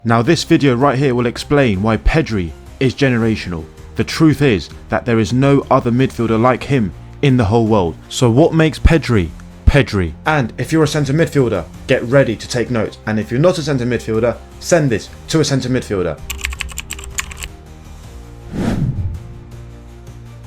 Now this video right here will explain why Pedri is generational. The truth is that there is no other midfielder like him in the whole world. So what makes Pedri Pedri? And if you're a centre midfielder, get ready to take notes. And if you're not a centre midfielder, send this to a centre midfielder.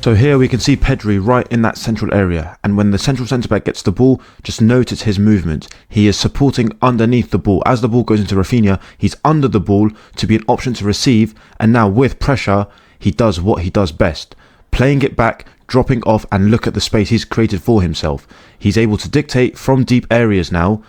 So here we can see Pedri right in that central area, and when the central centre-back gets the ball, just notice his movement. He is supporting underneath the ball. As the ball goes into Rafinha, he's under the ball to be an option to receive, and now with pressure, he does what he does best. Playing it back, dropping off, and look at the space he's created for himself. He's able to dictate from deep areas now,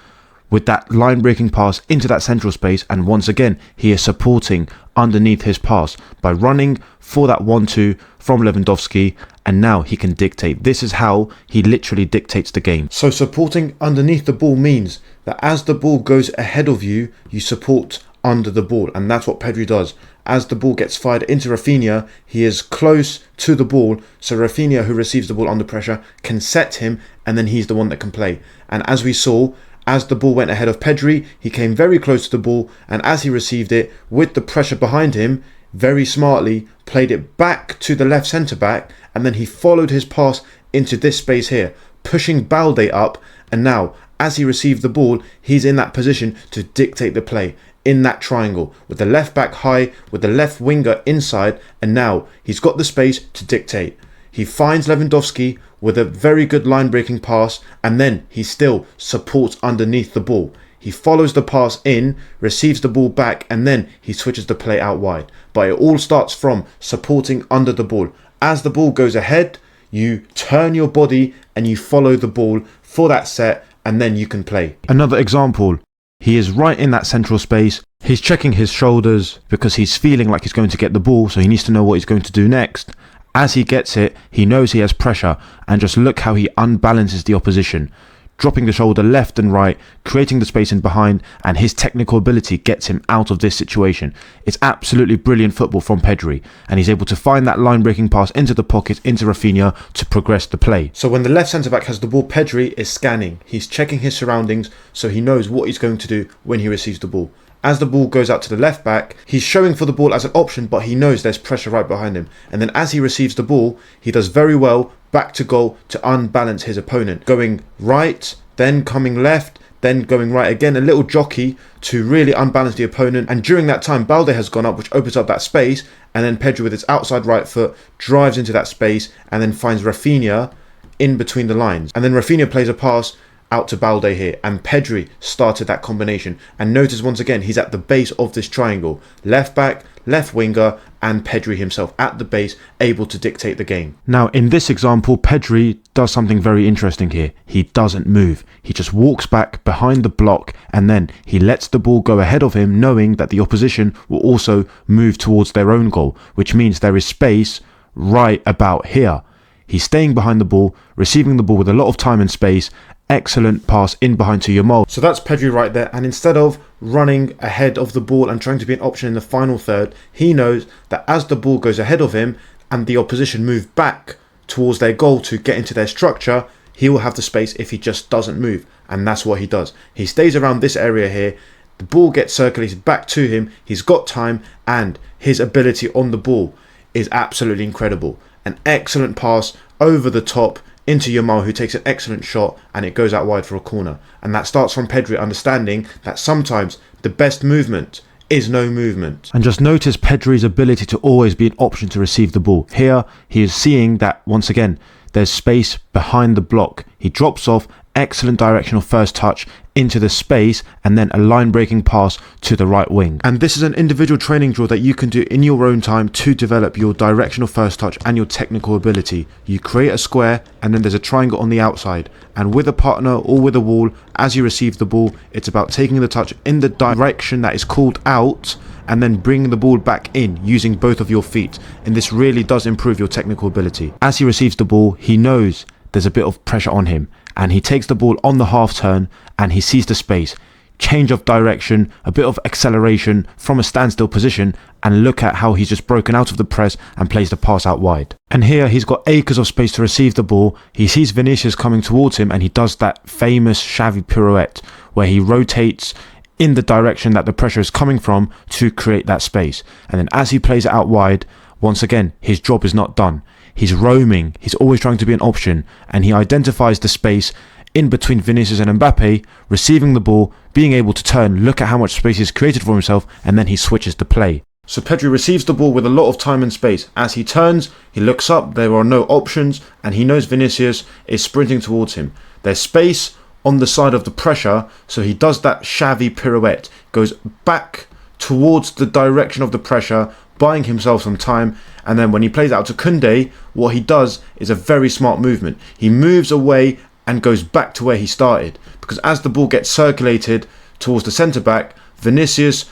with that line breaking pass into that central space, and once again he is supporting underneath his pass by running for that 1-2 from Lewandowski, and now he can dictate. This is how he literally dictates the game. So supporting underneath the ball means that as the ball goes ahead of you, you support under the ball, and that's what Pedri does. As the ball gets fired into Rafinha, he is close to the ball, so Rafinha, who receives the ball under pressure, can set him, and then he's the one that can play. And as we saw, as the ball went ahead of Pedri, he came very close to the ball, and as he received it, with the pressure behind him, very smartly played it back to the left centre-back, and then he followed his pass into this space here, pushing Balde up, and now, as he received the ball, he's in that position to dictate the play, in that triangle, with the left back high, with the left winger inside, and now he's got the space to dictate. He finds Lewandowski with a very good line-breaking pass, and then he still supports underneath the ball. He follows the pass in, receives the ball back, and then he switches the play out wide. But it all starts from supporting under the ball. As the ball goes ahead, you turn your body and you follow the ball for that set, and then you can play. Another example, he is right in that central space. He's checking his shoulders because he's feeling like he's going to get the ball, so he needs to know what he's going to do next. As he gets it, he knows he has pressure, and just look how he unbalances the opposition, dropping the shoulder left and right, creating the space in behind, and his technical ability gets him out of this situation. It's absolutely brilliant football from Pedri, and he's able to find that line-breaking pass into the pocket, into Rafinha, to progress the play. So when the left centre-back has the ball, Pedri is scanning. He's checking his surroundings, so he knows what he's going to do when he receives the ball. As the ball goes out to the left back, he's showing for the ball as an option, but he knows there's pressure right behind him. And then as he receives the ball, he does very well back to goal to unbalance his opponent. Going right, then coming left, then going right again, a little jockey to really unbalance the opponent. And during that time, Balde has gone up, which opens up that space. And then Pedri with his outside right foot drives into that space and then finds Rafinha in between the lines. And then Rafinha plays a pass out to Balde here, and Pedri started that combination. And notice once again, he's at the base of this triangle. Left back, left winger, and Pedri himself at the base, able to dictate the game. Now in this example, Pedri does something very interesting here. He doesn't move. He just walks back behind the block, and then he lets the ball go ahead of him, knowing that the opposition will also move towards their own goal, which means there is space right about here. He's staying behind the ball, receiving the ball with a lot of time and space. Excellent pass in behind to Yamal. So that's Pedri right there, and instead of running ahead of the ball and trying to be an option in the final third, he knows that as the ball goes ahead of him and the opposition move back towards their goal to get into their structure, he will have the space if he just doesn't move, and that's what he does. He stays around this area here, the ball gets circulated back to him, he's got time, and his ability on the ball is absolutely incredible. An excellent pass over the top into Yamal, who takes an excellent shot, and it goes out wide for a corner. And that starts from Pedri understanding that sometimes the best movement is no movement. And just notice Pedri's ability to always be an option to receive the ball. Here he is seeing that once again there's space behind the block. He drops off, excellent directional first touch into the space, and then a line breaking pass to the right wing. And this is an individual training drill that you can do in your own time to develop your directional first touch and your technical ability. You create a square, and then there's a triangle on the outside, and with a partner or with a wall, as you receive the ball, it's about taking the touch in the direction that is called out and then bringing the ball back in using both of your feet. And this really does improve your technical ability. As he receives the ball, he knows there's a bit of pressure on him, and he takes the ball on the half turn and he sees the space, change of direction, a bit of acceleration from a standstill position, and look at how he's just broken out of the press and plays the pass out wide. And here he's got acres of space to receive the ball. He sees Vinicius coming towards him, and he does that famous Xavi pirouette where he rotates in the direction that the pressure is coming from to create that space. And then as he plays it out wide, once again, his job is not done. He's roaming, he's always trying to be an option, and he identifies the space in between Vinicius and Mbappe, receiving the ball, being able to turn, look at how much space he's created for himself, and then he switches the play. So Pedri receives the ball with a lot of time and space. As he turns, he looks up, there are no options, and he knows Vinicius is sprinting towards him. There's space on the side of the pressure, so he does that shavy pirouette, goes back towards the direction of the pressure, buying himself some time, and then when he plays out to Koundé, what he does is a very smart movement. He moves away and goes back to where he started, because as the ball gets circulated towards the centre-back, Vinicius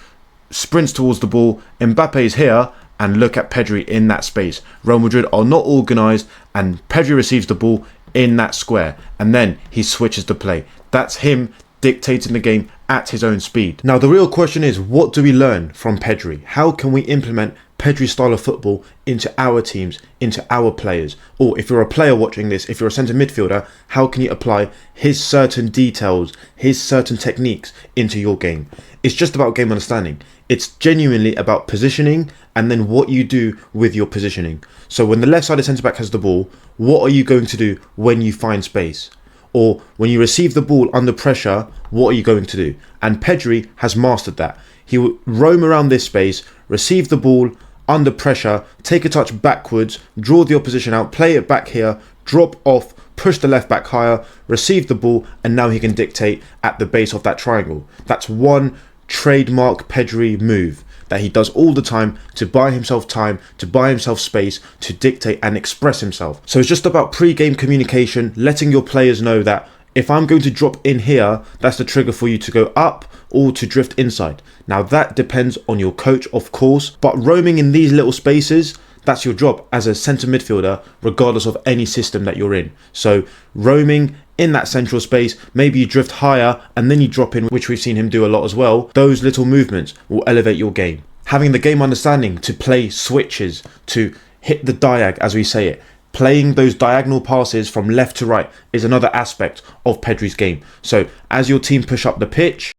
sprints towards the ball, Mbappe is here, and look at Pedri in that space. Real Madrid are not organised, and Pedri receives the ball in that square, and then he switches the play. That's him dictating the game at his own speed. Now the real question is, what do we learn from Pedri? How can we implement Pedri's style of football into our teams, into our players? Or if you're a player watching this, if you're a centre midfielder, how can you apply his certain details, his certain techniques into your game? It's just about game understanding. It's genuinely about positioning and then what you do with your positioning. So when the left-sided centre-back has the ball, what are you going to do when you find space? Or when you receive the ball under pressure, what are you going to do? And Pedri has mastered that. He will roam around this space, receive the ball under pressure, take a touch backwards, draw the opposition out, play it back here, drop off, push the left back higher, receive the ball, and now he can dictate at the base of that triangle. That's one trademark Pedri move that he does all the time to buy himself time, to buy himself space, to dictate and express himself. So it's just about pre-game communication, letting your players know that if I'm going to drop in here, that's the trigger for you to go up or to drift inside. Now that depends on your coach, of course, but roaming in these little spaces, that's your job as a centre midfielder, regardless of any system that you're in. So roaming in that central space, maybe you drift higher and then you drop in, which we've seen him do a lot as well. Those little movements will elevate your game. Having the game understanding to play switches, to hit the diag as we say it. Playing those diagonal passes from left to right is another aspect of Pedri's game. So as your team push up the pitch,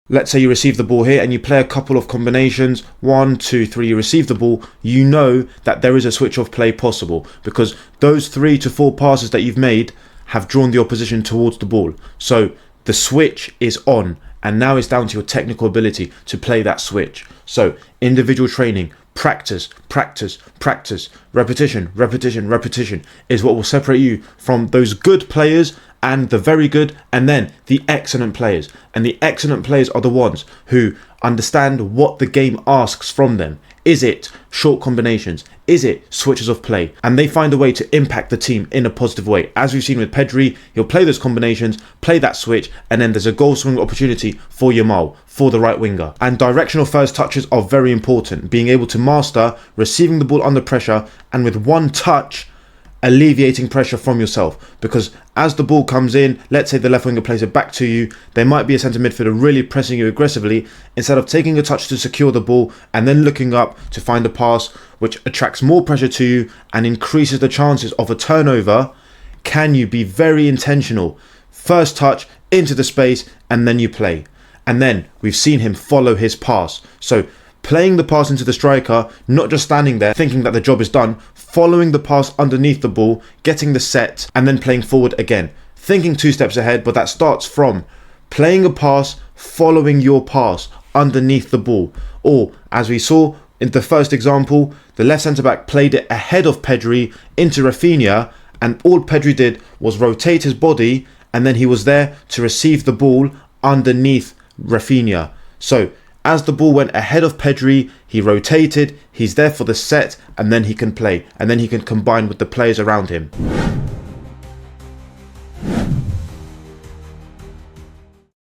let's say you receive the ball here and you play a couple of combinations, 1, 2, 3, you receive the ball, you know that there is a switch of play possible because those 3 to 4 passes that you've made have drawn the opposition towards the ball. So the switch is on, and now it's down to your technical ability to play that switch. So individual training, practice, practice, practice, repetition, repetition, repetition is what will separate you from those good players and the very good and then the excellent players. And the excellent players are the ones who understand what the game asks from them. Is it short combinations? Is it switches of play? And they find a way to impact the team in a positive way. As we've seen with Pedri, he'll play those combinations, play that switch, and then there's a goal scoring opportunity for Yamal, for the right winger. And directional first touches are very important. Being able to master receiving the ball under pressure and with one touch, alleviating pressure from yourself, because as the ball comes in, let's say the left winger plays it back to you, there might be a centre midfielder really pressing you aggressively. Instead of taking a touch to secure the ball and then looking up to find a pass which attracts more pressure to you and increases the chances of a turnover, can you be very intentional? First touch into the space and then you play. And then we've seen him follow his pass. So playing the pass into the striker, not just standing there thinking that the job is done, following the pass underneath the ball, getting the set, and then playing forward again. Thinking 2 steps ahead, but that starts from playing a pass, following your pass underneath the ball. Or, as we saw in the first example, the left centre-back played it ahead of Pedri into Rafinha, and all Pedri did was rotate his body, and then he was there to receive the ball underneath Rafinha. So, as the ball went ahead of Pedri, he rotated, he's there for the set, and then he can play, and then he can combine with the players around him.